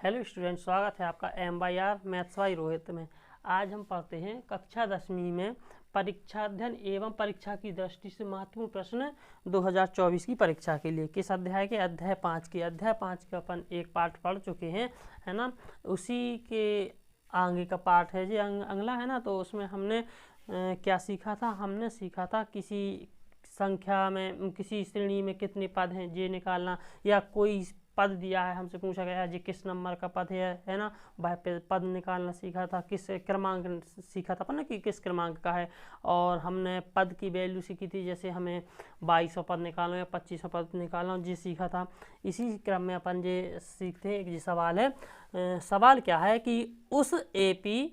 Hello student, स्वागत है आपका MYR मैथ्स बाई रोहित में। आज हम पढ़ते हैं कक्षा 10वीं में परीक्षाध्ययन एवं परीक्षा की दृष्टि से महत्वपूर्ण प्रश्न 2024 की परीक्षा के लिए। किस अध्याय के? अध्याय 5 के। अध्याय 5 का अपन एक पार्ट पढ़ चुके हैं, है ना। उसी के आगे का पार्ट है जी अगला, है ना। तो उसमें हमने क्या सीखा था? हमने सीखा था किसी संख्या में, किसी श्रेणी में कितने पद हैं ये निकालना, या कोई पद दिया है, हमसे पूछा गया है जी किस नंबर का पद है ना। वह पद निकालना सीखा था। किस क्रमांक सीखा था अपन ने कि किस क्रमांक का है। और हमने पद की वैल्यू सीखी थी, जैसे हमें 2200 पद निकालना या 2500 पद निकालना, ये सीखा था। इसी क्रम में अपन ये सीखते हैं। एक जी सवाल है, सवाल क्या है कि उस AP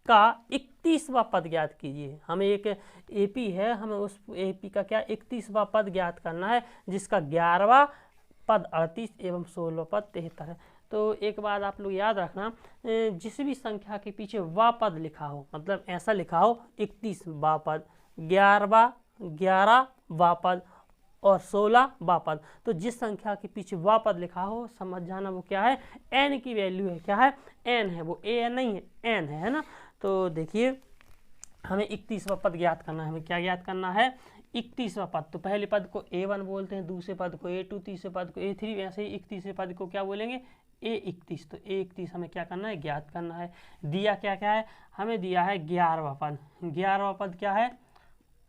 का 31वां पद ज्ञात कीजिए। हमें एक AP है, हमें उस AP का क्या 31वां पद ज्ञात करना है, जिसका 11वां पद 38 एवं 16वां पद 73 है। तो एक बात आप लोग याद रखना, जिस भी संख्या के पीछे वा पद लिखा हो, मतलब ऐसा लिखा हो 31वां पद, 11वां पद और 16वां पद, तो जिस संख्या के पीछे वा पद लिखा हो समझ जाना वो क्या है, n की वैल्यू है। क्या है? n है। वो an नहीं है, n है ना। तो देखिए हमें 31वां पद ज्ञात करना है। हमें क्या ज्ञात करना है? 31वां पद। तो पहले पद को A1 बोलते हैं, दूसरे पद को A2, तीसरे पद को A3, वैसे ही 31वें पद को क्या बोलेंगे? A31। तो A31 हमें क्या करना है? ज्ञात करना है। दिया क्या क्या है? हमें दिया है 11वां पद। 11वां पद क्या है?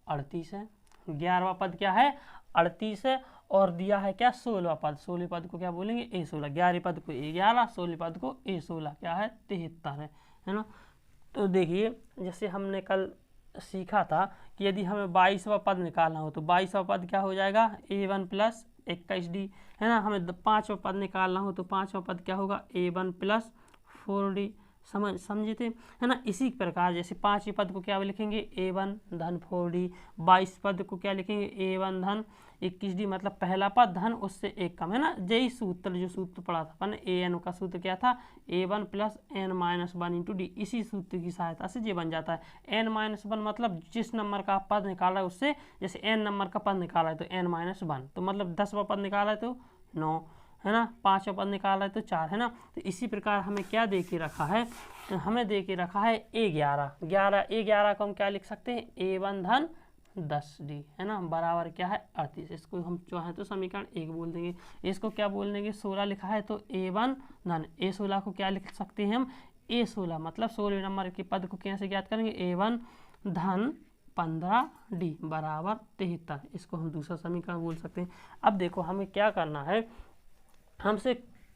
38 है। 11वां पद क्या है? 38 है। और दिया है क्या? 16वां पद। 16वें पद को क्या बोलेंगे? A16। 11वें पद को A11, 16वें पद को A16। क्या है? 73 है ना। तो देखिए जैसे हमने कल सीखा था कि यदि हमें 22वां पद निकालना हो तो 22वां पद क्या हो जाएगा? A1 प्लस 21D, है ना। हमें 5वां पद निकालना हो तो 5वां पद क्या होगा? A1 plus 4D। समझे थे, है ना। इसी प्रकार जैसे 5वें पद को क्या लिखेंगे? A1 धन 4D। 22 पद को क्या लिखेंगे? A1 धन 21D, मतलब पहला पद धन उससे एक कम, है ना। यही सूत्र जो सूत्र पढ़ा था अपन, AN का सूत्र क्या था? A1 plus n-1 into D. इसी सूत्र की सहायता से ये बन जाता है। n-1 मतलब जिस नंबर का पद निकाला है उससे, जैसे n नंबर का पद निकाला है तो n-1, तो मतलब 10वां पद निकाला है तो 9, है ना। 5वां पद निकाला है तो 4, है ना। तो इसी प्रकार हमें क्या दे के रखा है? हमें दे के रखा है A11 को हम क्या लिख सकते हैं? A1 धन 10D, है ना, बराबर क्या है? 38। इसको हम चाहें तो समीकरण 1 बोल देंगे। इसको क्या बोल देंगे? 16 लिखा है तो A1 धन A16 को क्या लिख सकते हैं हम? A16, मतलब 16 नंबर के पद को कैसे ज्ञात करेंगे? A1 धन 15D बराबर 73। इसको हम दूसरा समीकरण बोल सकते हैं। अब देखो हमें क्या करना है, हमसे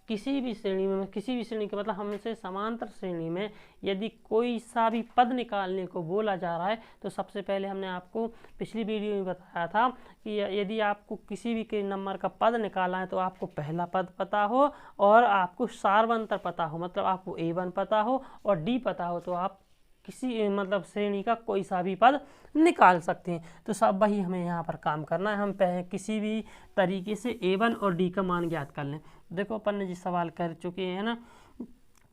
किसी भी श्रेणी में, किसी भी श्रेणी के मतलब हमसे समांतर श्रेणी में यदि कोई सा भी पद निकालने को बोला जा रहा है, तो सबसे पहले हमने आपको पिछली वीडियो में बताया था कि यदि आपको किसी भी के नंबर का पद निकालना है तो आपको पहला पद पता हो और आपको सार्वंतर पता हो, मतलब आपको A1 पता हो और D पता हो, तो आप किसी मतलब श्रेणी का कोई सा भी पद निकाल सकते हैं। तो सब वही हमें यहाँ पर काम करना है। हम पहले किसी भी तरीके से A1 और D का मान ज्ञात कर लें। देखो अपन ने जी सवाल कर चुके हैं ना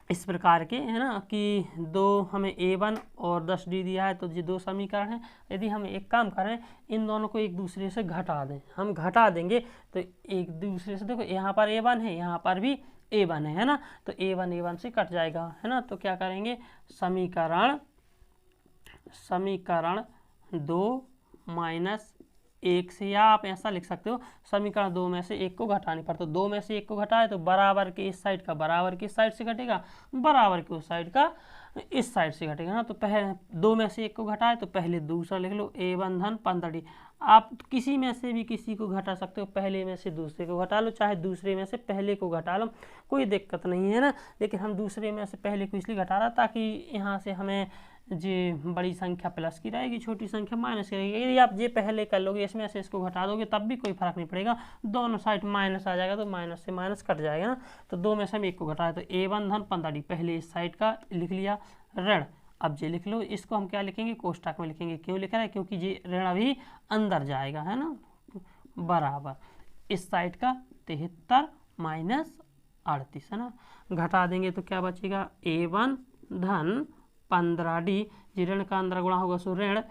इस प्रकार के, है ना, कि दो हमें A1 और 10D दिया है, तो ये दो समीकरण हैं। यदि हम एक काम करें, इन दोनों को एक दूसरे से घटा दें, हम घटा देंगे तो एक दूसरे से, देखो यहाँ पर A1 है, यहाँ पर भी A1 है ना, तो A1 से कट जाएगा, है ना। तो क्या करेंगे? समीकरण 2 माइनस 1 से, या आप ऐसा लिख सकते हो समीकरण 2 में से 1 को घटाने पर, तो 2 में से 1 को घटाए तो बराबर के इस साइड का बराबर की इस साइड से घटेगा, बराबर के उस साइड का इस साइड से घटेगा ना। तो पहले 2 में से 1 को घटाए तो पहले दूसरा लिख लो A1 धन 15D। आप किसी में से भी किसी को घटा सकते हो, पहले में से दूसरे को घटा लो, चाहे दूसरे में से पहले को घटा लो, कोई दिक्कत नहीं है ना। लेकिन हम दूसरे में से पहले को इसलिए घटा रहा ताकि यहाँ से हमें जी बड़ी संख्या प्लस की रहेगी, छोटी संख्या माइनस की रहेगी। यदि आप ये पहले कर लोगे, इसमें से इसको घटा दोगे, तब भी कोई फर्क नहीं पड़ेगा, दोनों साइड माइनस आ जाएगा, तो माइनस से माइनस कट जाएगा ना। तो 2 में से हम 1 को घटाए तो A1 धन 15D, पहले इस साइड का लिख लिया ऋण। अब ये लिख लो, इसको हम क्या लिखेंगे? कोष्टक में लिखेंगे। क्यों लिख रहा है? क्योंकि ये ऋण अभी अंदर जाएगा, है ना, बराबर इस साइड का 73 माइनस 38, है ना। घटा देंगे तो क्या बचेगा? A1 धन 15D, जी ऋण का अंदर गुणा होगा सो ऋण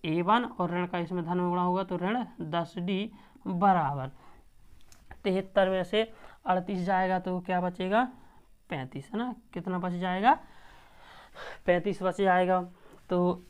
A1 और ऋण का इसमें धन में गुणा होगा तो ऋण 10D बराबर 73 में से 38 जाएगा तो क्या बचेगा? 35 है ना, कितना बच जाएगा 35 बच जाएगा। तो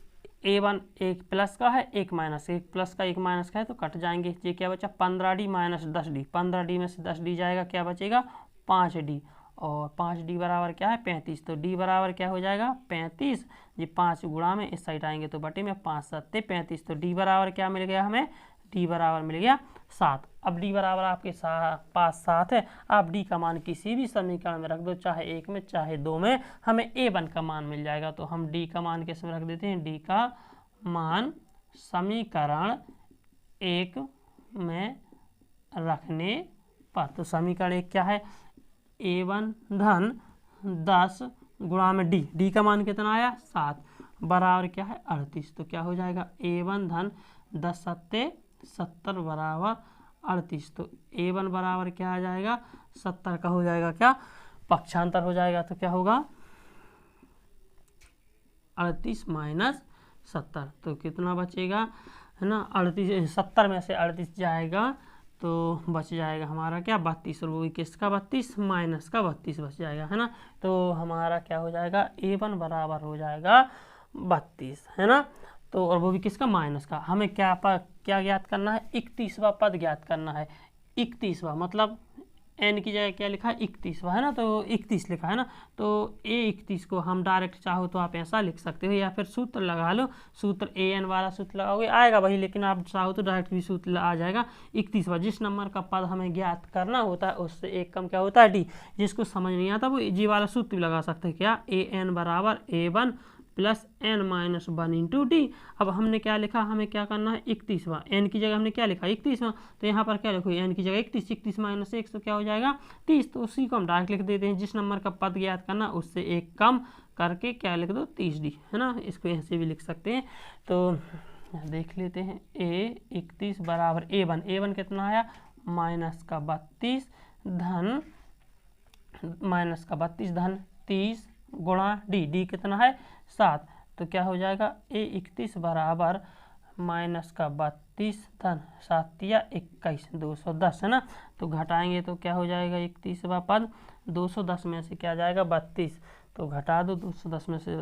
A1 एक प्लस का है एक माइनस, एक प्लस का एक माइनस का है तो कट जाएंगे। ये क्या बचा 15D माइनस 10D, 15D में से 10D जाएगा, क्या बचेगा 5D, और 5D बराबर क्या है 35, तो D बराबर क्या हो जाएगा 35, ये 5 गुणा में इस साइड आएंगे तो बटे में 5 7 35, तो D बराबर क्या मिल गया हमें, D बराबर मिल गया 7। अब D बराबर आपके पास 7 है, आप D का मान किसी भी समीकरण में रख दो, चाहे 1 में चाहे 2 में, हमें A1 का मान मिल जाएगा। तो हम D का मान किस में रख देते हैं, D का मान समीकरण 1 में रखने पर, तो समीकरण 1 क्या है, A1 धन 10 गुणा में D का मान कितना आया 7 बराबर क्या है 38, तो क्या हो जाएगा A1 धन 10 7 70 बराबर 38, तो A1 बराबर क्या आ जाएगा 70 का हो जाएगा क्या पक्षांतर हो जाएगा, तो क्या होगा 38 माइनस 70, तो कितना बचेगा है ना 38, 70 में से 38 जाएगा तो बच जाएगा हमारा क्या 32, और वो भी किसका 32 माइनस का 32 बच जाएगा है ना। तो हमारा क्या हो जाएगा A1 बराबर हो जाएगा 32 है ना, तो और वो भी किसका माइनस का। हमें क्या ज्ञात करना है 31वां पद ज्ञात करना है। 31वां मतलब n की जगह क्या लिखा है 31वां है ना, तो 31 लिखा है ना, तो A31 को हम डायरेक्ट चाहो तो आप ऐसा लिख सकते हो, या फिर सूत्र लगा लो, सूत्र AN वाला सूत्र लगाओगे आएगा वही, लेकिन आप चाहो तो डायरेक्ट भी सूत्र आ जाएगा। 31वां जिस नंबर का पद हमें ज्ञात करना होता है उससे एक कम क्या होता है D। जिसको समझ नहीं आता वो जी वाला सूत्र भी लगा सकते हैं, क्या AN बराबर A1 plus n minus 1 into D. अब हमने क्या लिखा, हमें क्या करना है 31वां, n की जगह हमने क्या लिखा 31वां, तो यहाँ पर क्या लिखो n की जगह 31, 31 माइनस 1 तो क्या हो जाएगा 30, तो उसी को हम डायरेक्ट लिख देते हैं। जिस नंबर का पद ज्ञात करना उससे एक कम करके क्या लिख दो 30D है ना, इसको ऐसे भी लिख सकते हैं। तो देख लेते हैं A31 बराबर A1 कितना आया माइनस का 32 धन 30 गुणा D कितना है 7, तो क्या हो जाएगा A31 बराबर माइनस का 32 धन 7 या 21 210 है ना, तो घटाएंगे तो क्या हो जाएगा 31वां पद 210 में से क्या जाएगा 32, तो घटा दो 210 में से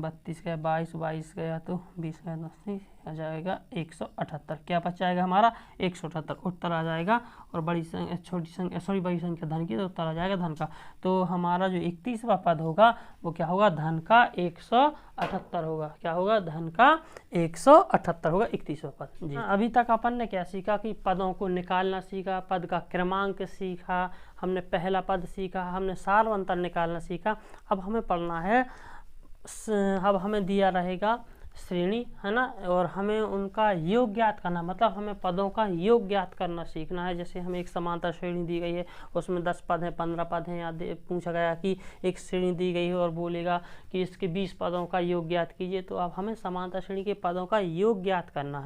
32 गया 22 गया तो 20 गया 10 आ जाएगा 178, क्या बच जाएगा हमारा 178, उत्तर आ जाएगा। और बड़ी संख्या धन की तो उत्तर आ जाएगा धन का। तो हमारा जो 31वां पद होगा वो क्या होगा धन का 178 होगा, क्या होगा धन का 178 होगा 31वां पद जी। अभी तक अपन ने क्या सीखा कि पदों को निकालना सीखा, पद का क्रमांक सीखा, हमने पहला पद सीखा, हमने सार्वंतर निकालना सीखा। अब हमें पढ़ना है, अब हमें दिया रहेगा श्रेणी है ना, और हमें उनका योग ज्ञात करना, मतलब हमें पदों का योग ज्ञात करना सीखना है। जैसे हमें एक समांतर श्रेणी दी गई है, उसमें 10 पद हैं 15 पद हैं, या पूछा गया कि एक श्रेणी दी गई है और बोलेगा कि इसके 20 पदों का योग ज्ञात कीजिए, तो अब हमें समांतर श्रेणी के पदों का योग ज्ञात करना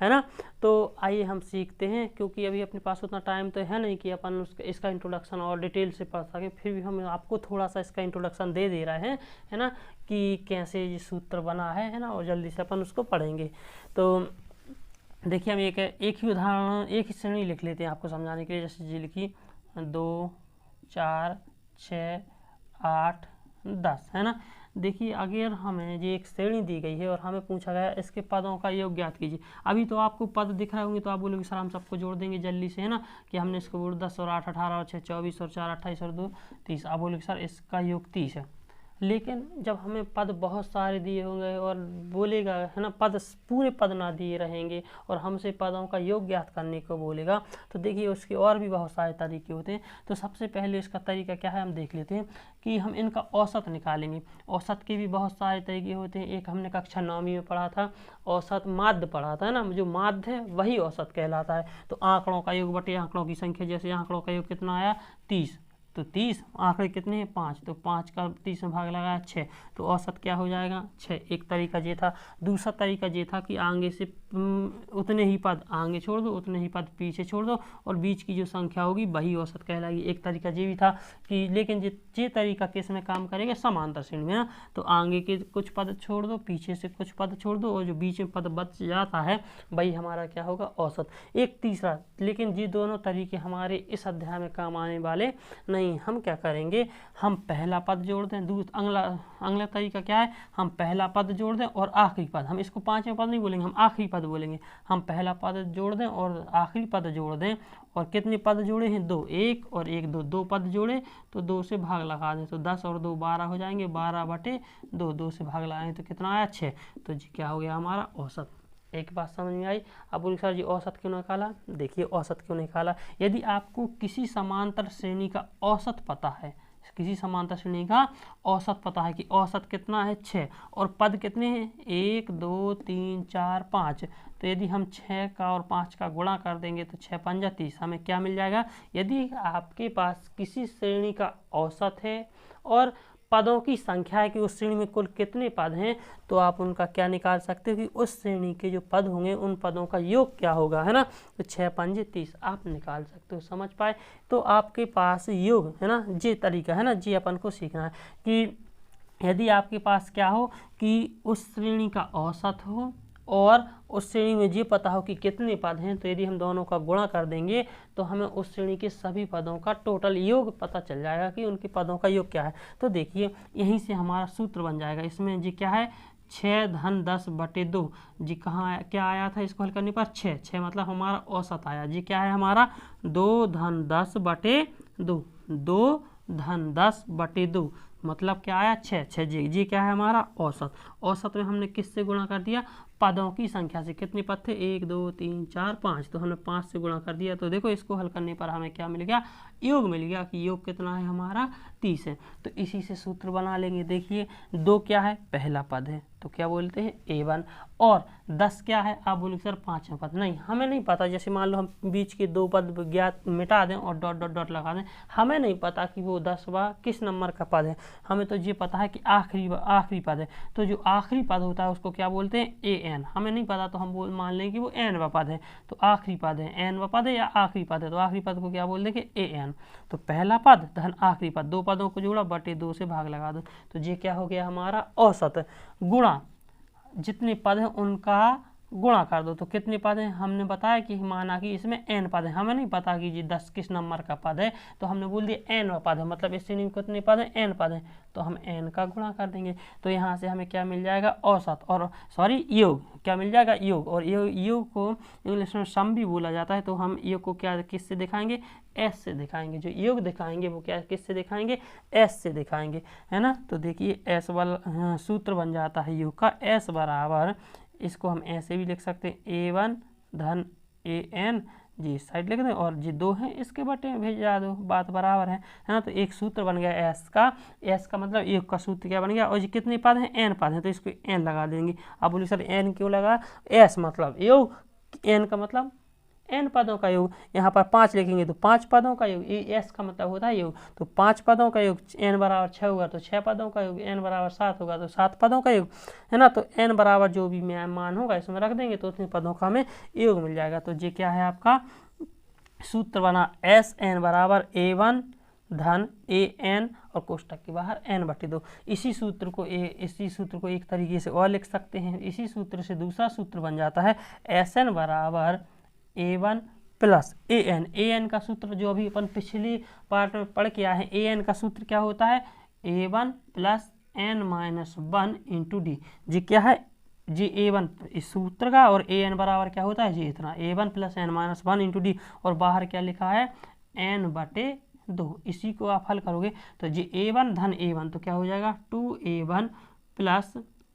है ना। तो आइए हम सीखते हैं, क्योंकि अभी अपने पास उतना टाइम तो है नहीं कि अपन इसका इंट्रोडक्शन और डिटेल से पढ़ सकें, फिर भी हम आपको थोड़ा सा इसका इंट्रोडक्शन दे रहे हैं है ना, कि कैसे ये सूत्र बना है ना, और जल्दी से अपन उसको पढ़ेंगे। तो देखिए हम एक ही उदाहरण एक ही श्रेणी लिख लेते हैं आपको समझाने के लिए। जैसे जी लिखी 2 4 6 8 10 है ना। देखिए अगर हमें ये एक श्रेणी दी गई है और हमें पूछा गया इसके पदों का योग ज्ञात कीजिए। अभी तो आपको पद दिख रहे होंगे तो आप बोलोगे सर हम सबको जोड़ देंगे जल्दी से है ना, कि हमने इसको बोल 10 और 8 18 और 6 24 और 4 28 और 2 30, आप बोलोगे सर इसका योग 30 है। लेकिन जब हमें पद बहुत सारे दिए होंगे और बोलेगा है ना, पूरे पद ना दिए रहेंगे और हमसे पदों का योग ज्ञात करने को बोलेगा, तो देखिए उसके और भी बहुत सारे तरीके होते हैं। तो सबसे पहले इसका तरीका क्या है हम देख लेते हैं कि हम इनका औसत निकालेंगे। औसत के भी बहुत सारे तरीके होते हैं। एक हमने कक्षा 9वीं में पढ़ा था औसत, माध्य पढ़ा था है ना, जो माध्य है वही औसत कहलाता है। तो आंकड़ों का योग बटे आंकड़ों की संख्या, जैसे आंकड़ों का योग कितना आया 30, तो 30 आंकड़े कितने हैं 5, तो 5 का 30 में भाग लगाया 6, तो औसत क्या हो जाएगा 6। एक तरीका ये था। दूसरा तरीका ये था कि आगे से उतने ही पद आगे छोड़ दो, उतने ही पद पीछे छोड़ दो, और बीच की जो संख्या होगी वही औसत कहलाएगी। एक तरीका ये भी था कि, लेकिन ये तरीका किस में काम करेगा, समांतर श्रेणी में ना। तो आगे के कुछ पद छोड़ दो, पीछे से कुछ पद छोड़ दो, और जो बीच में पद बच जाता है वही हमारा क्या होगा, औसत। एक तीसरा, लेकिन ये दोनों तरीके हमारे इस अध्याय में काम आने वाले नहीं। हम क्या करेंगे, हम पहला पद जोड़ दें। अगला तरीका क्या है, हम पहला पद जोड़ दें और आखिरी पद, हम इसको पांचवें पद नहीं बोलेंगे, हम आखिरी पद बोलेंगे। हम पहला पद जोड़ दें और आखिरी पद जोड़ दें, और कितने पद जोड़े हैं, 2, 1 और 1 2, 2 पद जोड़े तो 2 से भाग लगा दें, तो 10 और 2 12 हो जाएंगे, 12/2, 2 से भाग लगाएंगे तो कितना आया, 6। तो जी क्या हो गया हमारा, औसत। एक बात समझ में आई। अब बोलिए सर जी औसत क्यों निकाला, देखिए औसत क्यों निकाला। यदि आपको किसी समांतर श्रेणी का औसत पता है, किसी समांतर श्रेणी का औसत पता है कि औसत कितना है, 6, और पद कितने हैं, 1 2 3 4 5, तो यदि हम 6 का और 5 का गुणा कर देंगे तो 6 पंजा 30, हमें क्या मिल जाएगा। यदि आपके पास किसी श्रेणी का औसत है और पदों की संख्या है कि उस श्रेणी में कुल कितने पद हैं, तो आप उनका क्या निकाल सकते हो कि उस श्रेणी के जो पद होंगे उन पदों का योग क्या होगा, है ना। तो 6 पंजे 30 आप निकाल सकते हो। समझ पाए। तो आपके पास योग है ना, ये तरीका है ना, ये अपन को सीखना है कि यदि आपके पास क्या हो कि उस श्रेणी का औसत हो और उस श्रेणी में ये पता हो कि कितने पद हैं, तो यदि हम दोनों का गुणा कर देंगे तो हमें उस श्रेणी के सभी पदों का टोटल योग पता चल जाएगा कि उनके पदों का योग क्या है। तो देखिए यहीं से हमारा सूत्र बन जाएगा। इसमें जी क्या है, 6 धन 10/2, जी कहाँ क्या आया था, इसको हल करने पर 6 मतलब हमारा औसत आया। जी क्या है हमारा, 2 धन 10/2, 2 धन 10/2 मतलब क्या आया, 6 जी क्या है हमारा औसत। औसत में हमने किससे गुणा कर दिया, पदों की संख्या से। कितने पद थे, 1 2 3 4 5, तो हमने 5 से गुणा कर दिया। तो देखो इसको हल करने पर हमें क्या मिल गया, योग मिल गया कि योग कितना है हमारा, 30 है। तो इसी से सूत्र बना लेंगे। देखिए 2 क्या है, पहला पद है तो क्या बोलते हैं, A1, और 10 क्या है, आप बोलेंगे सर 5वां पद। नहीं, हमें नहीं पता। जैसे मान लो हम बीच के 2 पद ज्ञात मिटा दें और डॉट डॉट डॉट लगा दें, हमें नहीं पता कि वो 10वां किस नंबर का पद है। हमें तो ये पता है कि आखिरी पद है। तो जो आखिरी पद होता है उसको क्या बोलते हैं, AN। हमें नहीं पता तो हम मान लें कि वो Nवां पद है। तो आखिरी पद है, Nवां पद है या आखिरी पद है, तो आखिरी पद को क्या बोल देंगे, AN। तो पहला पद धन आखिरी पद, 2 पदों को जोड़ा बटे 2 से भाग लगा दो, तो ये क्या हो गया हमारा औसत। गुणा जितने पद हैं उनका गुणा कर दो, तो कितने पद हैं, हमने बताया कि माना कि इसमें n पद है। हमें नहीं पता कि जी 10 किस नंबर का पद है, तो हमने बोल दिया nवां पद है, मतलब इस श्रेणी में कितने पद हैं, n पद हैं, तो हम n का गुणा कर देंगे। तो यहाँ से हमें क्या मिल जाएगा, औसत, और योग क्या मिल जाएगा, योग। और योग को इंग्लिश में सम भी बोला जाता है। तो हम योग को क्या किससे दिखाएंगे, s से दिखाएंगे। जो योग दिखाएंगे वो क्या किससे दिखाएंगे, s से दिखाएंगे, है ना। तो देखिए s वाला सूत्र बन जाता है योग का, s बराबर, इसको हम ऐसे भी लिख सकते हैं, A1 धन AN, जी साइड लिख दें, और जी 2 हैं इसके बटे भेजा दो, बात बराबर है ना। तो एक सूत्र बन गया S का मतलब योग का सूत्र क्या बन गया, और जी कितने पद हैं, N पद हैं, तो इसको N लगा देंगे। अब बोलिए सर N क्यों लगा, S मतलब योग, N का मतलब n पदों का योग। यहाँ पर 5 लिखेंगे तो 5 पदों का योग, S का मतलब होता है योग। तो 5 पदों का योग, n बराबर 6 होगा तो 6 पदों का योग, n बराबर 7 होगा तो 7 पदों का योग, है ना। तो n बराबर जो भी मान होगा इसमें रख देंगे तो उतने पदों का हमें योग मिल जाएगा। तो ये क्या है आपका सूत्र बना, SN बराबर A1 धन AN और कोष्टक के बाहर n/2। इसी सूत्र को एक तरीके से और लिख सकते हैं। इसी सूत्र से दूसरा सूत्र बन जाता है SN बराबर A1 प्लस AN का सूत्र जो अभी अपन पिछली पार्ट में पढ़ के आए हैं, AN का सूत्र क्या होता है, A1 plus n-1 into D. जी क्या है, जी A1 इस सूत्र का, और AN बराबर क्या होता है जी इतना, A1 plus n-1 into D, और बाहर क्या लिखा है n/2। इसी को आप हल करोगे तो जी A1 धन A1 तो क्या हो जाएगा, 2A1 plus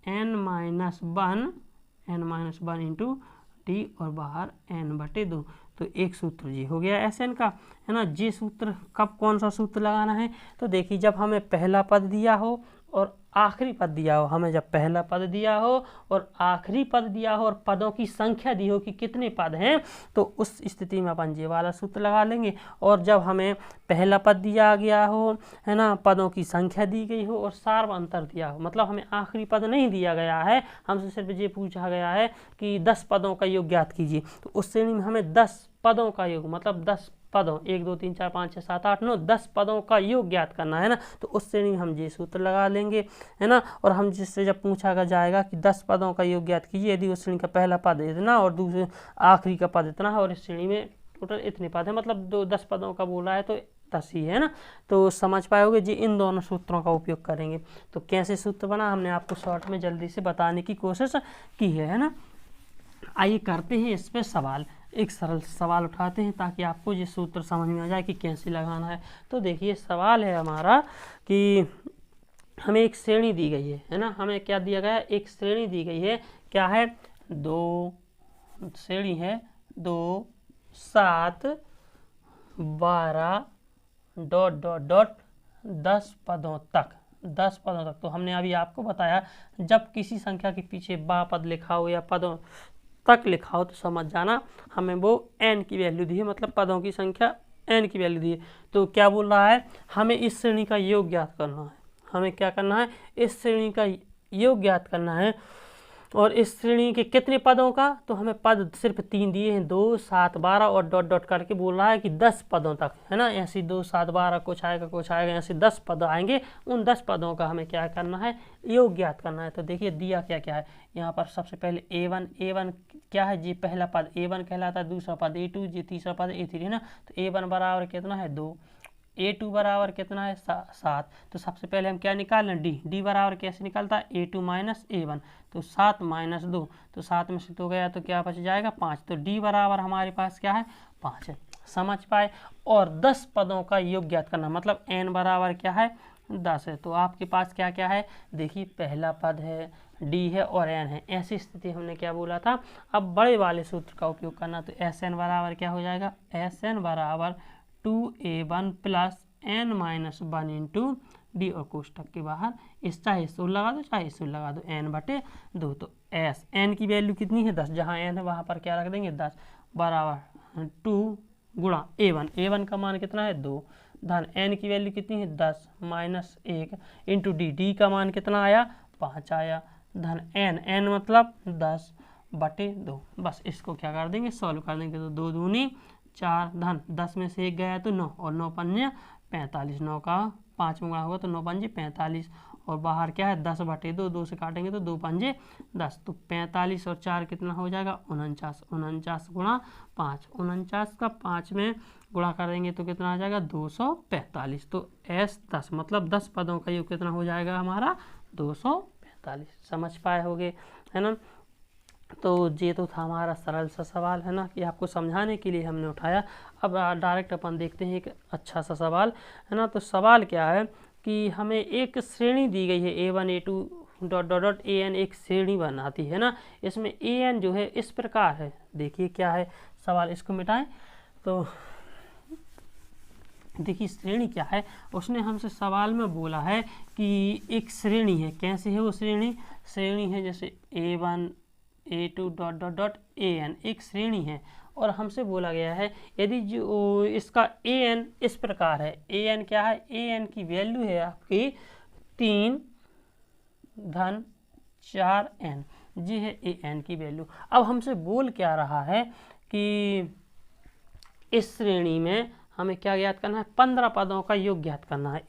n-1 into D, और बाहर n/2। तो एक सूत्र जी हो गया SN का, है ना। जी सूत्र कब कौन सा सूत्र लगाना है, तो देखिए जब हमें पहला पद दिया हो और आखिरी पद दिया हो, हमें जब पहला पद दिया हो और आखिरी पद दिया हो और पदों की संख्या दी हो कि कितने पद हैं, तो उस स्थिति में अपन ये वाला सूत्र लगा लेंगे। और जब हमें पहला पद दिया गया हो, है ना, पदों की संख्या दी गई हो और सार्वअंतर दिया हो, मतलब हमें आखिरी पद नहीं दिया गया है, हमसे सिर्फ ये पूछा गया है कि 10 पदों का योग ज्ञात कीजिए, तो उस श्रेणी में हमें 10 पदों का योग, मतलब 10 पदों 1 2 3 4 5 6 7 8 9 10 पदों का योग ज्ञात करना है ना। तो उस श्रेणी में हम ये सूत्र लगा लेंगे, है ना। और हम जिससे जब पूछा जाएगा कि 10 पदों का योग ज्ञात कीजिए, यदि उस श्रेणी का पहला पद इतना और दूसरे आखिरी का पद इतना है और इस श्रेणी में टोटल इतने पद है, मतलब 10 पदों का बोला है तो 10 ही है ना। तो समझ पाओगे जी, इन दोनों सूत्रों का उपयोग करेंगे। तो कैसे सूत्र बना हमने आपको शॉर्ट में जल्दी से बताने की कोशिश की है ना। आइए करते हैं इस पर सवाल, एक सरल सवाल उठाते हैं ताकि आपको ये सूत्र समझ में आ जाए कि कैसे लगाना है। तो देखिए सवाल है हमारा कि हमें एक श्रेणी दी गई है ना, हमें क्या दिया गया है, एक श्रेणी दी गई है, क्या है, 2 श्रेणी है 2 7 12 ... 10 पदों तक, 10 पदों तक। तो हमने अभी आपको बताया जब किसी संख्या के पीछे बा पद लिखा हो या पदों तक लिखा हो तो समझ जाना हमें वो n की वैल्यू दी है, मतलब पदों की संख्या n की वैल्यू दी है। तो क्या बोल रहा है, हमें इस श्रेणी का योग ज्ञात करना है, हमें क्या करना है, इस श्रेणी का योग ज्ञात करना है। और इस श्रेणी के कितने पदों का, तो हमें पद सिर्फ 3 दिए हैं, 2 7 12 और डॉट डॉट करके बोल रहा है कि 10 पदों तक, है ना। ऐसे 2 7 12 कुछ आएगा, ऐसे 10 पद आएंगे, उन 10 पदों का हमें क्या करना है, योग ज्ञात करना है। तो देखिए दिया क्या क्या है यहाँ पर। सबसे पहले A1 क्या है जी, पहला पद A1 कहलाता है, दूसरा पद A2, जी तीसरा पद A3, है ना। तो A1 बराबर कितना है 2, A2 बराबर कितना है 7। तो सबसे पहले हम क्या निकाल लें, D बराबर कैसे निकलता है, A2 माइनस A1, तो 7 माइनस 2, तो 7 में से 2 गया तो क्या बच जाएगा 5। तो D बराबर हमारे पास क्या है 5 है, समझ पाए। और 10 पदों का योग ज्ञात करना, मतलब n बराबर क्या है 10 है। तो आपके पास क्या क्या है, देखिए पहला पद है, D है और n है। ऐसी स्थिति हमने क्या बोला था, अब बड़े वाले सूत्र का उपयोग करना। तो Sn बराबर क्या हो जाएगा, Sn बराबर 2A1 plus n minus 1 into D, और कोष्टक के बाहर इस चाहे इस लगा दो चाहे इस लगा दो, n बटे 2। तो s n की वैल्यू कितनी है 10, जहाँ n है वहाँ पर क्या रख देंगे 10, बराबर 2 गुणा A1 का मान कितना है 2, धन n की वैल्यू कितनी है 10 माइनस 1 इंटू डी का मान कितना आया 5 आया, धन n मतलब 10 बटे 2। बस इसको क्या कर देंगे, सॉल्व कर देंगे। तो 2 दूनी 4, धन 10 में से 1 गया तो 9 और 9 पंजे 45, 9 का 5 गुणा होगा तो 9 पंजे 45, और बाहर क्या है 10 बटे 2, 2 से काटेंगे तो 2 पंजे 10, तो 45 और 4 कितना हो जाएगा 49, 49 गुणा 5, 49 का 5 में गुणा करेंगे तो कितना आ जाएगा 245। तो S10 मतलब 10 पदों का योग कितना हो जाएगा हमारा 245। समझ पाए होगे, है ना। तो ये तो था हमारा सरल सा सवाल, है ना, कि आपको समझाने के लिए हमने उठाया। अब डायरेक्ट अपन देखते हैं एक अच्छा सा सवाल, है ना। तो सवाल क्या है कि हमें एक श्रेणी दी गई है A1 A2 ... AN एक श्रेणी बनाती है ना। इसमें AN जो है इस प्रकार है, देखिए क्या है सवाल, इसको मिटाएं। तो देखिए श्रेणी क्या है, उसने हमसे सवाल में बोला है कि एक श्रेणी है, कैसे है वो श्रेणी है जैसे A1 A2 ... AN एक श्रेणी है, और हमसे बोला गया है यदि जो इसका AN इस प्रकार है, AN क्या है, AN की वैल्यू है आपकी 3 धन 4n, जी है AN की वैल्यू। अब हमसे बोल क्या रहा है कि इस श्रेणी में हमें क्या ज्ञात करना है, 15 पदों का योग ज्ञात करना है।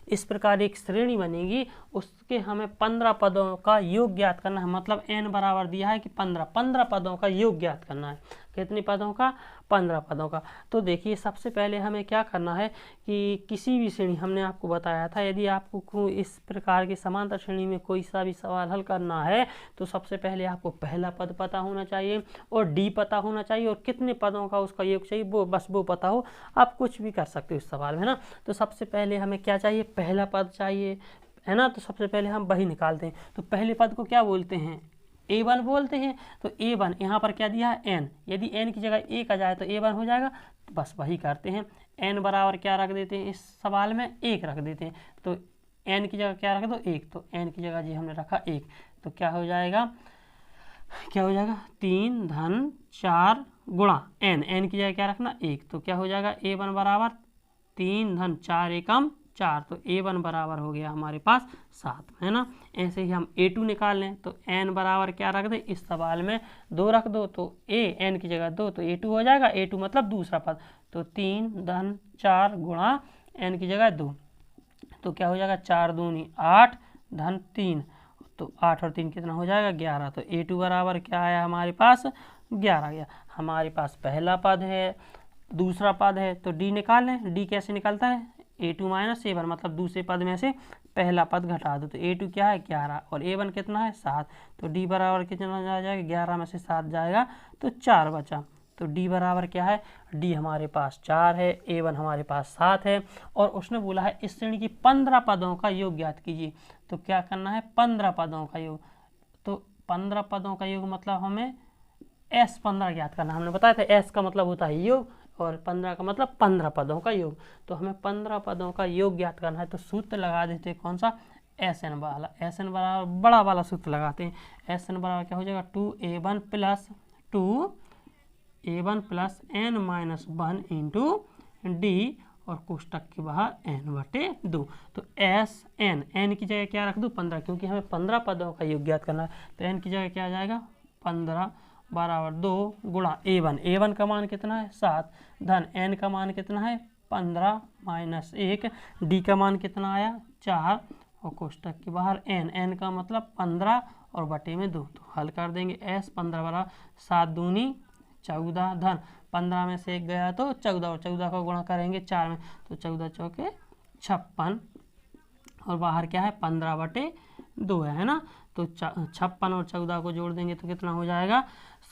इस प्रकार एक श्रेणी बनेगी, उसके हमें 15 पदों का योग ज्ञात करना है, मतलब n बराबर दिया है कि 15 पदों का योग ज्ञात करना है। कितने पदों का, 15 पदों का। तो देखिए सबसे पहले हमें क्या करना है कि किसी भी श्रेणी, हमने आपको बताया था यदि आपको इस प्रकार की समांतर श्रेणी में कोई सा भी सवाल हल करना है तो सबसे पहले आपको पहला पद पता होना चाहिए और D पता होना चाहिए और कितने पदों का उसका योग चाहिए वो बस वो पता हो, आप कुछ भी कर सकते हो इस सवाल में ना। तो सबसे पहले हमें क्या चाहिए, पहला पद चाहिए, है ना। तो सबसे पहले हम वही निकालते हैं। तो पहले पद को क्या बोलते हैं, A1 बोलते हैं। तो A1 यहाँ पर क्या दिया है n, यदि n की जगह 1 आ जाए तो A1 हो जाएगा, तो बस वही करते हैं। n बराबर क्या रख देते हैं, इस सवाल में 1 रख देते हैं। तो एन की जगह क्या रख दो 1, तो एन की जगह जी हमने रखा 1, तो क्या हो जाएगा 3 धन 4 गुणा एन, एन की जगह क्या रखना 1, तो क्या हो जाएगा A1 बराबर 3 धन 4 एकम 4, तो A1 बराबर हो गया हमारे पास 7, है ना। ऐसे ही हम A2 निकाल लें, तो n बराबर क्या रख दे, इस सवाल में 2 रख दो, तो n की जगह 2, तो A2 हो जाएगा, A2 मतलब दूसरा पद, तो 3 धन 4 गुणा n की जगह 2, तो क्या हो जाएगा 4 दूनी 8 धन 3, तो 8 और 3 कितना हो जाएगा 11, तो A2 बराबर क्या आया हमारे पास 11 गया। हमारे पास पहला पद है, दूसरा पद है, तो D निकाल लें। D कैसे निकलता है, A2 माइनस A1, मतलब दूसरे पद में से पहला पद घटा दो, तो A2 क्या है 11 और A1 कितना है 7, तो D बराबर कितना आ जाएगा 11 में से 7 जाएगा तो 4 बचा, तो D बराबर क्या है, D हमारे पास 4 है, A1 हमारे पास 7 है, और उसने बोला है इस श्रेणी की 15 पदों का योग ज्ञात कीजिए। तो क्या करना है 15 पदों का योग, तो 15 पदों का योग मतलब हमें S15 ज्ञात करना। हमने बताया था S का मतलब होता है योग और 15 का मतलब 15 पदों का योग, तो हमें 15 पदों का योग ज्ञात करना है, तो सूत्र लगा देते हैं कौन सा, SN वाला। SN बराबर बड़ा वाला सूत्र लगाते हैं। SN बराबर क्या हो जाएगा 2A1 plus n minus 1 into D और कोष्टक के बाहर n/2, तो SN, n की जगह क्या रख दूँ 15, क्योंकि हमें 15 पदों का योग ज्ञात करना है, तो n की जगह क्या आ जाएगा 15 बराबर 2 गुणा A1 का मान कितना है 7 धन n का मान कितना है 15 माइनस 1, d का मान कितना आया 4 और कोष्टक के बाहर n का मतलब 15 और बटे में 2, तो हल कर देंगे। S15 बराबर 7 दूनी 14 धन 15 में से 1 गया तो 14 और 14 का गुणा करेंगे 4 में, तो 14 चौके 56 और बाहर क्या है 15/2 है ना, तो 56 और 14 को जोड़ देंगे तो कितना हो जाएगा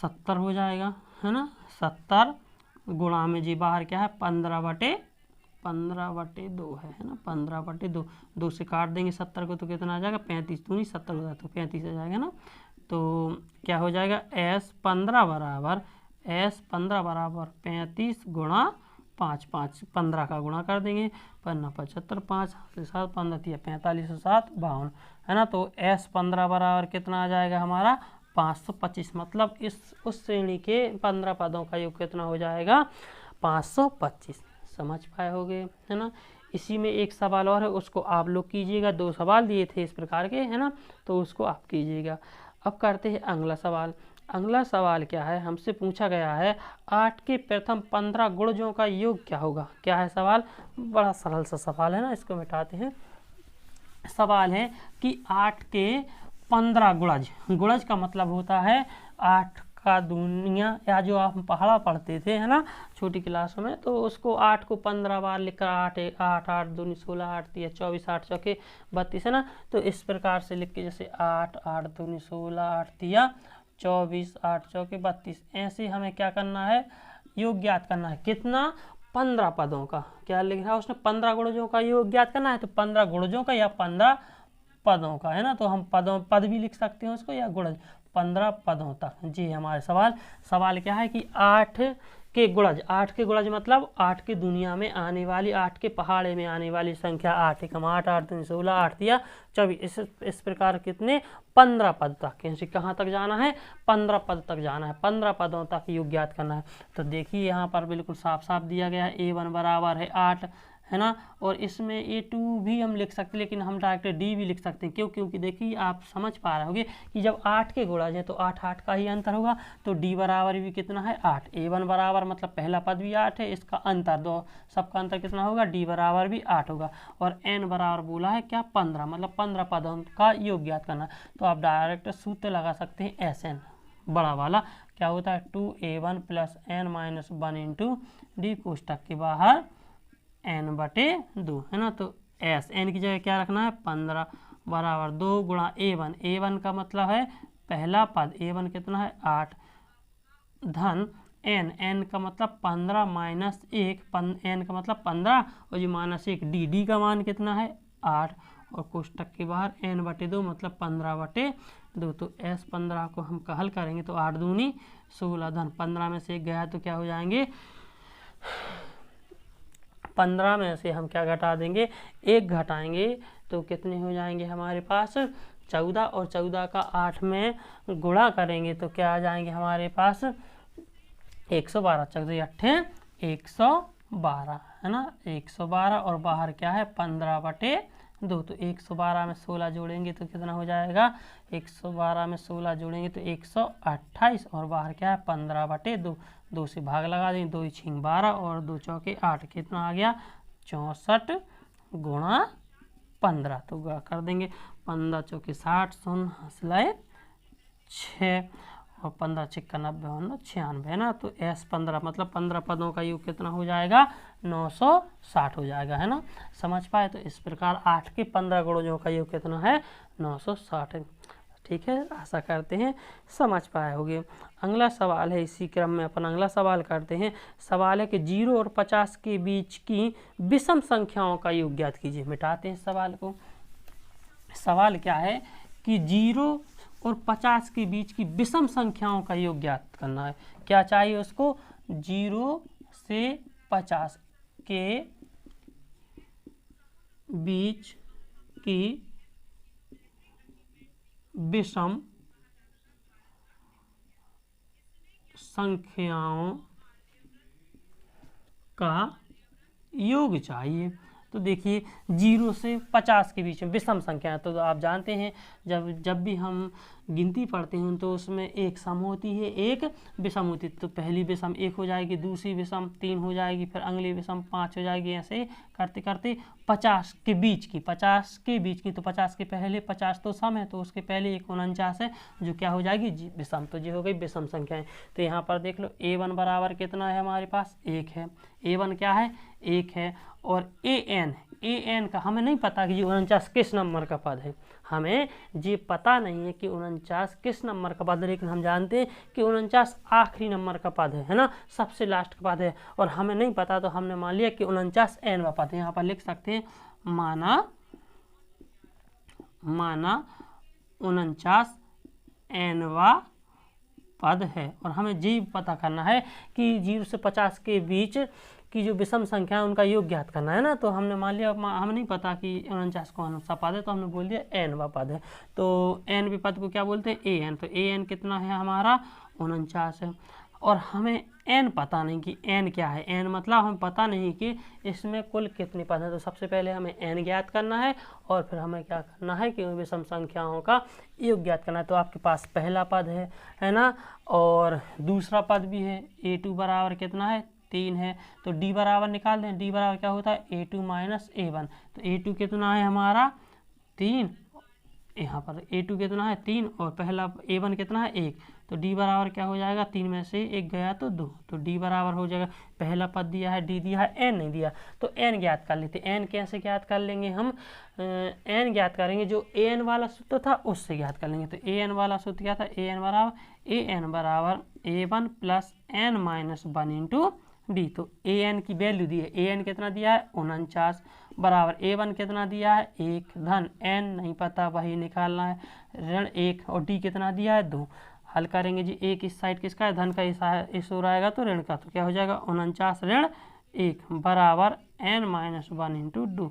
70 हो जाएगा, है ना। 70 गुणा में जी बाहर क्या है 15/2 है ना, 15/2, 2 से काट देंगे 70 को तो कितना आ जाएगा 35 दूनी 70 हो जाएगा, तो 35 आ जाएगा ना। तो क्या हो जाएगा S15 बराबर 35 गुणा 5, 15 का गुणा कर देंगे, 75 5 से 7 15 45 और 7 52, है ना। तो S15 बराबर कितना आ जाएगा हमारा 525, मतलब उस श्रेणी के 15 पदों का योग कितना हो जाएगा 525। समझ पाए होगे, है ना। इसी में एक सवाल और है, उसको आप लोग कीजिएगा, 2 सवाल दिए थे इस प्रकार के, है ना, तो उसको आप कीजिएगा। अब करते हैं अगला सवाल। अगला सवाल क्या है, हमसे पूछा गया है 8 के प्रथम 15 गुणजों का योग क्या होगा। क्या है सवाल, बड़ा सरल सा सवाल है ना, इसको मिटाते हैं। सवाल है कि 8 के 15 गुणज का मतलब होता है 8 का दुनिया, या जो आप पहाड़ा पढ़ते थे, है ना, छोटी क्लासों में, तो उसको 8 को 15 बार लिखकर 8 8 दूनी 16 8 3 24 8 चौके 32, है ना। तो इस प्रकार से लिख के जैसे 8 8 दूनी 16 8 3 24 8 चौके 32, ऐसे हमें क्या करना है योग ज्ञात करना है, कितना 15 पदों का। क्या लिख रहा है उसने 15 गुणजों का योग ज्ञात करना है, तो 15 गुणजों का या 15 पदों का, है ना। तो हम पद भी लिख सकते हैं उसको, या गुणज 15 पदों तक। जी हमारे सवाल क्या है कि 8 के गुणज मतलब 8 की दुनिया में आने वाली, 8 के पहाड़े में आने वाली संख्या 8 एकम 8 8 दूनी 16 8 3 24, इस प्रकार कितने 15 पद तक, यानी कहाँ तक जाना है 15 पद तक जाना है, 15 पदों तक योग ज्ञात करना है। तो देखिए यहाँ पर बिल्कुल साफ साफ दिया गया है, A1 बराबर है 8, है ना, और इसमें A2 भी हम लिख सकते हैं, लेकिन हम डायरेक्ट D भी लिख सकते हैं। क्यों, क्योंकि देखिए आप समझ पा रहे होंगे कि जब 8 के गुणज हैं तो 8 8 का ही अंतर होगा, तो D बराबर भी कितना है 8, A1 बराबर मतलब पहला पद भी 8 है, इसका अंतर दो सबका अंतर कितना होगा D बराबर भी 8 होगा, और N बराबर बोला है क्या 15, मतलब 15 पदों का योग ज्ञात करना। तो आप डायरेक्ट सूत्र लगा सकते हैं SN बड़ा वाला, क्या होता है 2A1 plus n minus 1 into D कोष्टक के बाहर n/2, है ना। तो n की जगह क्या रखना है 15 बराबर 2 गुणा A1 का मतलब है पहला पद, A1 कितना है 8 धन n का मतलब 15 माइनस 1, n का मतलब 15 और जी माइनस 1, डी का मान कितना है 8 और कोष्टक के बाहर n/2 मतलब 15/2, तो S15 को हम हल करेंगे तो 8 दूनी 16 धन 15 में से 1 गया तो क्या हो जाएंगे 15 में से हम क्या घटा देंगे, 1 घटाएंगे तो कितने हो जाएंगे हमारे पास 14, और 14 का 8 में गुणा करेंगे तो क्या आ जाएंगे हमारे पास 112, 14 8 112 है ना, 112, और बाहर क्या है 15/2, तो 112 में 16 जोड़ेंगे तो कितना हो जाएगा, 112 में 16 जोड़ेंगे तो 128, और बाहर क्या है 15/2, 2 से भाग लगा देंगे, 2 6 12 और 2 चौके 8, कितना आ गया 64 गुणा 15, तो गुणा कर देंगे, 15 चौके 60, 0 हंसलाए 6, और 15 6 90 96 है ना, तो S15 मतलब 15 पदों का योग कितना हो जाएगा 960 हो जाएगा, है ना। समझ पाए, तो इस प्रकार 8 के 15 गुणजों का योग कितना है 960 है। ठीक है, आशा करते हैं समझ पाए होगे। अगला सवाल है, इसी क्रम में अपन अगला सवाल करते हैं। सवाल है कि 0 और 50 के बीच की विषम संख्याओं का योग ज्ञात कीजिए। मिटाते हैं सवाल को। सवाल क्या है कि 0 और 50 के बीच की विषम संख्याओं का योग ज्ञात करना है। क्या चाहिए उसको, 0 से 50 के बीच की विषम संख्याओं का योग चाहिए। तो देखिए 0 से 50 के बीच में विषम संख्या है, तो आप जानते हैं जब भी हम गिनती पढ़ते हैं तो उसमें एक सम होती है, एक विषम होती है। तो पहली विषम 1 हो जाएगी, दूसरी विषम 3 हो जाएगी, फिर अगली विषम 5 हो जाएगी, ऐसे करते करते 50 के बीच की तो 50 के पहले 50 तो सम है, तो उसके पहले एक 49 है जो क्या हो जाएगी विषम, तो ये हो गई विषम संख्याएं। तो यहाँ पर देख लो A1 बराबर कितना है हमारे पास 1 है, A1 क्या है 1 है, और AN का हमें नहीं पता कि 49 किस नंबर का पद है, हमें ये पता नहीं है कि 49 किस नंबर का पद है, लेकिन हम जानते हैं कि 49 आखिरी नंबर का पद है ना, सबसे लास्ट का पद है, और हमें नहीं पता तो हमने मान लिया कि 49 n पद है। यहाँ पर लिख सकते हैं माना 49 n पद है, और हमें ये पता करना है कि 0 से 50 के बीच की जो विषम संख्या है उनका योग ज्ञात करना है ना। तो हमने मान लिया हमें नहीं पता कि 49 कौन सा पद है, तो हमने बोल दिया n पद है। तो n पद को क्या बोलते हैं an, तो an कितना है हमारा 49 है, और हमें n पता नहीं कि n क्या है, n मतलब हमें पता नहीं कि इसमें कुल कितने पद हैं। तो सबसे पहले हमें n ज्ञात करना है, और फिर हमें क्या करना है कि विषम संख्याओं का योग ज्ञात करना है। तो आपके पास पहला पद है ना, और दूसरा पद भी है, A2 बराबर कितना है 3 है, तो D बराबर निकाल दें, D बराबर क्या होता है A2 - A1, तो A2 कितना है हमारा 3, यहाँ पर A2 कितना है 3, और पहला A1 कितना है 1, तो D बराबर क्या हो जाएगा 3 में से 1 गया तो 2, तो D बराबर हो जाएगा, पहला पद दिया है D दिया है, n नहीं दिया, तो n ज्ञात कर लेते। n कैसे ज्ञात कर लेंगे हम, n ज्ञात करेंगे जो an वाला सूत्र था उससे ज्ञात कर लेंगे। तो an वाला सूत्र क्या था, an बराबर A1 + n - 1 इंटू D, तो an की वैल्यू दी है, an कितना दिया है 49 बराबर A1 कितना दिया है 1 धन n नहीं पता वही निकालना है ऋण 1, और D कितना दिया है 2। हल करेंगे जी, एक इस साइड किसका है धन का, इस ओर आएगा तो ऋण का, तो क्या हो जाएगा 49 ऋण 1 बराबर n - 1 इंटू 2,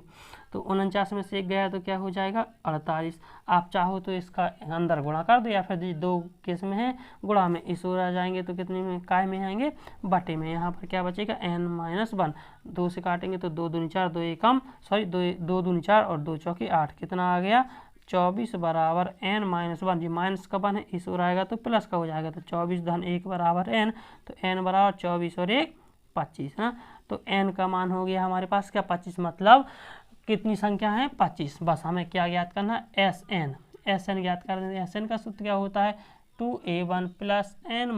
तो 49 में से 1 गया तो क्या हो जाएगा 48। आप चाहो तो इसका अंदर गुणा कर दो, या फिर 2 केस में है गुणा में इस ओर आ जाएंगे तो कितने में काय में आएंगे बटे में, यहाँ पर क्या बचेगा n - 1, 2 से काटेंगे तो 2 दूनी 4, 2 एकम 2 दूनी 4 और 2 चौके 8, कितना आ गया 24 बराबर n - 1, ये माइनस का 1 है, इस ओर आएगा तो प्लस का हो जाएगा, तो 24 धन 1 बराबर n, तो n बराबर 24 और 1 25 है, तो n का मान हो गया हमारे पास क्या 25, मतलब कितनी संख्या है 25। बस हमें क्या ज्ञात करना है Sn ज्ञात कर देंगे। Sn का सूत्र क्या होता है 2A1 + n -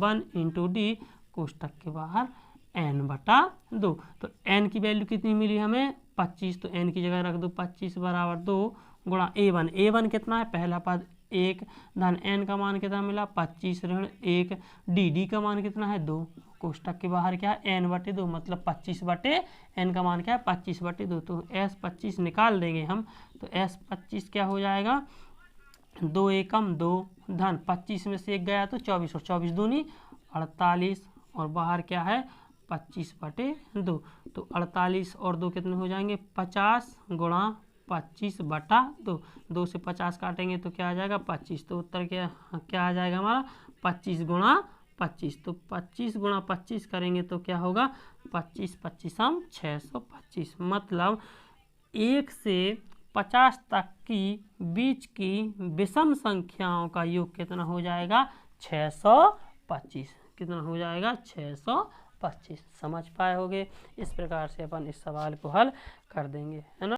1 इंटू D कोष्टक के बाहर n/2, तो n की वैल्यू कितनी मिली हमें 25, तो n की जगह रख दो 25 बराबर 2 गुणा A1 कितना है पहला पद 1 धन n का मान कितना मिला 25 ऋण 1, D का मान कितना है 2, कोष्टक के बाहर क्या है n/2, मतलब 25/n का मान क्या है 25/2, तो S25 निकाल देंगे हम, तो S25 क्या हो जाएगा 2 एकम 2 धन 25 में से 1 गया तो 24, और 24 दूनी 48, और बाहर क्या है 25/2। तो 48 और 2 कितने हो जाएंगे 50 गुणा 25/2। 2 से 50 काटेंगे तो क्या आ जाएगा 25। तो उत्तर क्या क्या आ जाएगा हमारा 25 गुणा 25। तो 25 गुणा 25 करेंगे तो क्या होगा 25 25 625। मतलब 1 से 50 तक की बीच की विषम संख्याओं का योग कितना हो जाएगा 625। कितना हो जाएगा 625। समझ पाए होगे। इस प्रकार से अपन इस सवाल को हल कर देंगे, है ना।